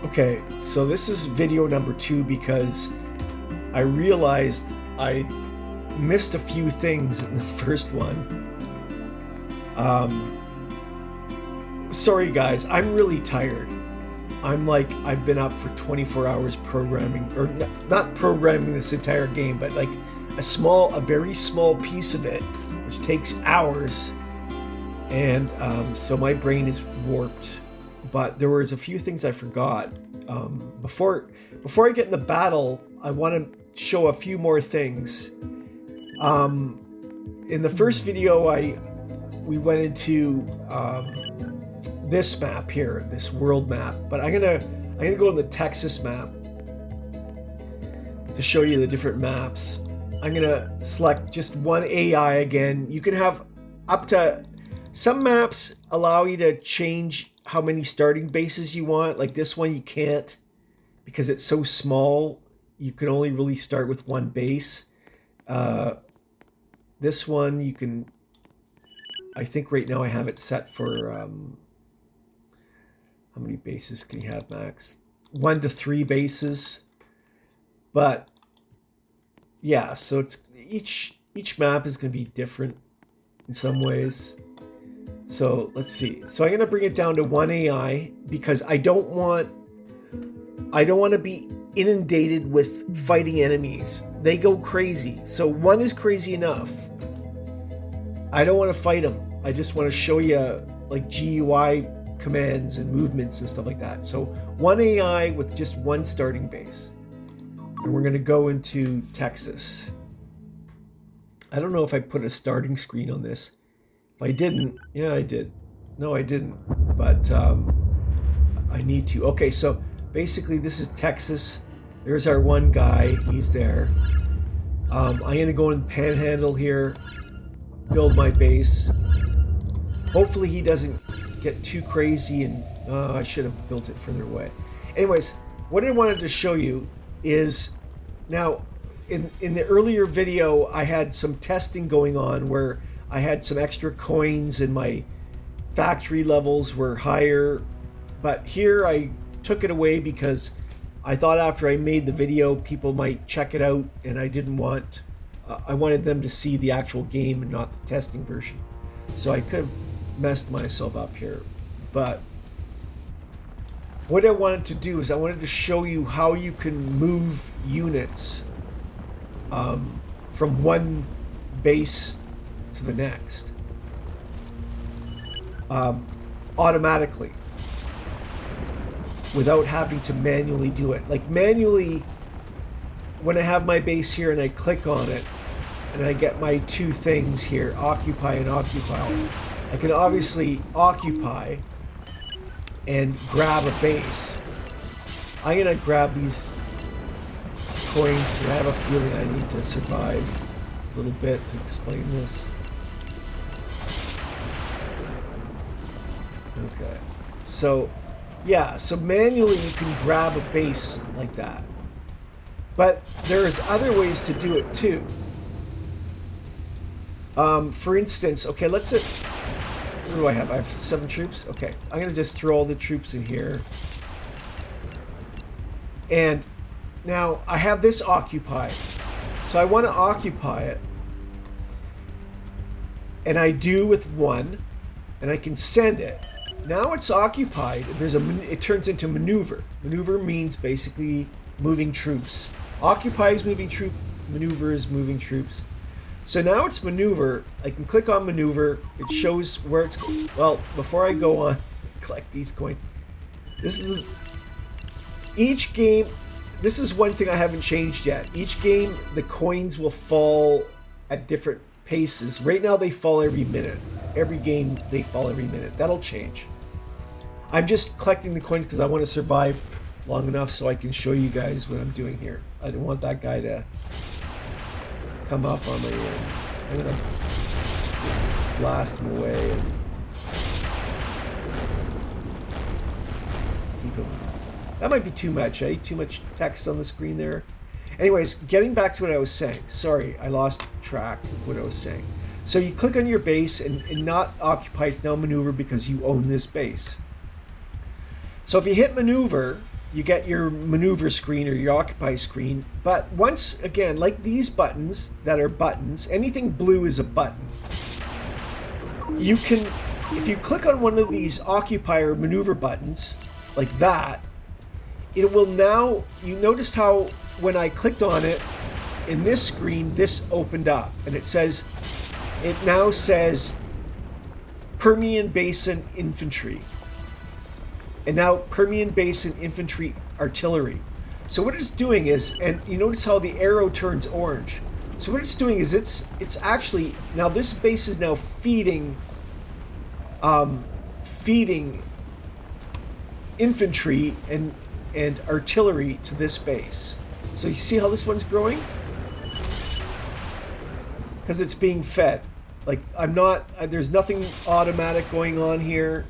Okay, so this is video number 2 because I realized I missed a few things in the first one. Sorry guys, I'm really tired. I've been up for 24 hours programming, or not programming this entire game, but like a very small piece of it, which takes hours. And so my brain is warped. But there was a few things I forgot. Before I get in the battle, I want to show a few more things. In the first video, we went into this map here, this world map. But I'm gonna go on the Texas map to show you the different maps. I'm gonna select just one AI again. You can have up to, some maps allow you to change how many starting bases you want. Like this one you can't, because it's so small. You can only really start with one base. This one you can, I think right now I have it set for how many bases can you have max? 1 to 3 bases. But yeah, so it's each map is going to be different in some ways. So let's see. So I'm going to bring it down to 1 AI because I don't want to be inundated with fighting enemies. They go crazy. So 1 is crazy enough. I don't want to fight them. I just want to show you like GUI commands and movements and stuff like that. So 1 AI with just 1 starting base. And we're going to go into Texas. I don't know if I put a starting screen on this. If I didn't, yeah, I did. No, I didn't, but I need to. Okay, so basically this is Texas. There's our one guy, he's there. I'm gonna go in Panhandle here, build my base. Hopefully he doesn't get too crazy and I should have built it further away. Anyways, what I wanted to show you is, now in the earlier video I had some testing going on where I had some extra coins and my factory levels were higher, but here I took it away because I thought after I made the video people might check it out, and I didn't want, I wanted them to see the actual game and not the testing version. So I could have messed myself up here, but what I wanted to do is I wanted to show you how you can move units from one base to the next automatically without having to manually do it. Like manually, when I have my base here and I click on it and I get my 2 things here, occupy and occupy, I can obviously occupy and grab a base. I'm gonna grab these coins because I have a feeling I need to survive a little bit to explain this. Okay, so yeah, so manually you can grab a base like that, but there's other ways to do it too. For instance, okay, let's say, what do I have? I have 7 troops. Okay, I'm gonna just throw all the troops in here, and now I have this occupy, so I want to occupy it, and I do with 1, and I can send it. Now it's occupied. It turns into maneuver. Maneuver means basically moving troops. Occupy is moving troop. Maneuver is moving troops. So now it's maneuver. I can click on maneuver. It shows where it's. Well, before I go on, collect these coins. Each game. This is one thing I haven't changed yet. Each game, the coins will fall at different paces. Right now, they fall every minute. Every game, they fall every minute. That'll change. I'm just collecting the coins because I want to survive long enough so I can show you guys what I'm doing here. I don't want that guy to come up on my end. I'm going to just blast him away and keep him. That might be too much, eh? Too much text on the screen there. Anyways, getting back to what I was saying. Sorry, I lost track of what I was saying. So you click on your base and not occupy, it's now maneuver because you own this base. So if you hit maneuver, you get your maneuver screen or your occupy screen. But once again, like these buttons that are buttons, anything blue is a button. You can, if you click on one of these occupy or maneuver buttons, like that, it will now, you notice how when I clicked on it, in this screen, this opened up, and it now says Permian Basin Infantry. And now Permian Basin Infantry Artillery. So what it's doing is, and you notice how the arrow turns orange. So what it's doing is it's actually, now this base is now feeding infantry and artillery to this base. So you see how this one's growing? Because it's being fed. Like, there's nothing automatic going on here.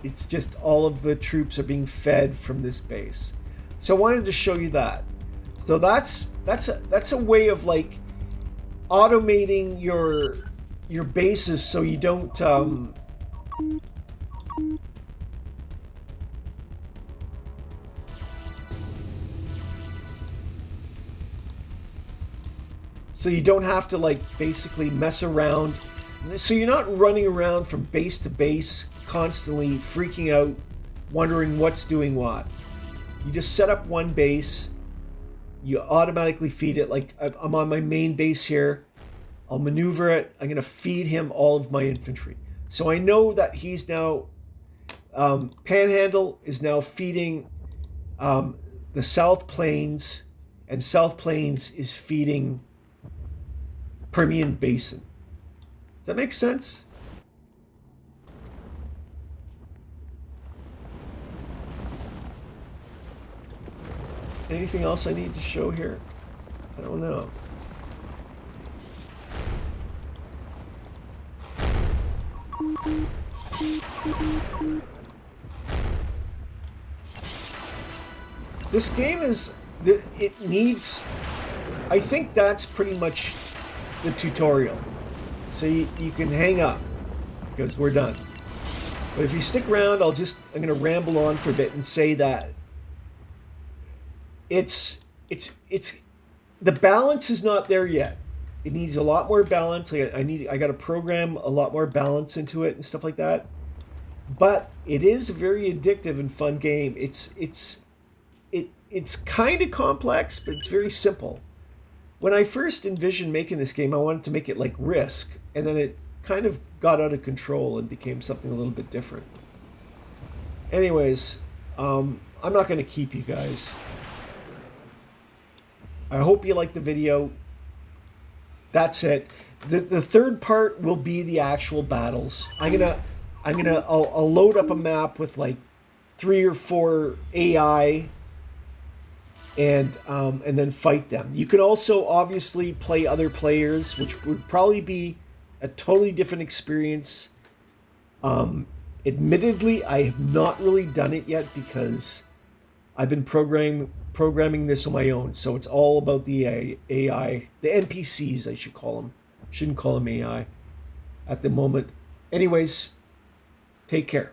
It's just all of the troops are being fed from this base. So I wanted to show you that. So that's a way of like automating your bases so you don't so you don't have to like basically mess around. So you're not running around from base to base constantly freaking out, wondering what's doing what. You just set up one base, you automatically feed it. Like I'm on my main base here, I'll maneuver it, I'm gonna feed him all of my infantry. So I know that he's now, Panhandle is now feeding the South Plains, and South Plains is feeding Permian Basin. Does that make sense? Anything else I need to show here? I don't know. This game is, it needs, I think that's pretty much the tutorial. So you can hang up because we're done. But if you stick around, I'm going to ramble on for a bit and say that it's the balance is not there yet. It needs a lot more balance. I got to program a lot more balance into it and stuff like that. But it is a very addictive and fun game. It's kind of complex, but it's very simple. When I first envisioned making this game, I wanted to make it like Risk, and then it kind of got out of control and became something a little bit different. Anyways, I'm not going to keep you guys. I hope you liked the video. That's it. The third part will be the actual battles. I'll load up a map with like 3 or 4 AI and then fight them. You can also obviously play other players, which would probably be a totally different experience. Admittedly, I have not really done it yet because I've been programming this on my own. So it's all about the AI, the NPCs, I should call them. Shouldn't call them AI at the moment. Anyways, take care.